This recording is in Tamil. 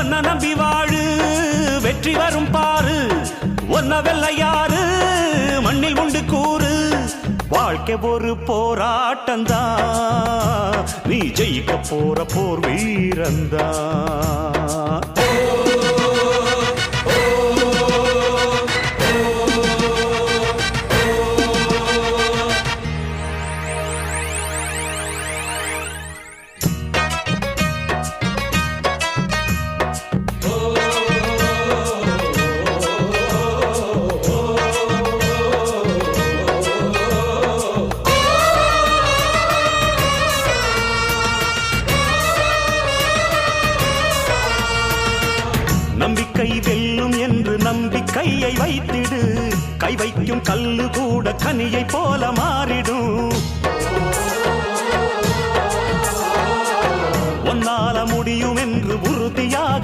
ஒன்ன நம்பி வாழு வெற்றி வரும் பாரு ஒன்ன வெள்ளையாறு மண்ணில் உண்டு கூறு வாழ்க்கை ஒரு போராட்டந்தா நீ ஜெயிக்க போற போர் வீரந்தா நம்பிக்கை வெல்லும் என்று நம்பிக்கையை வைத்திடு கை வைக்கும் கல்லு கூட கனியை போல மாறிடும் ஒன்னால முடியும் என்று உறுதியாக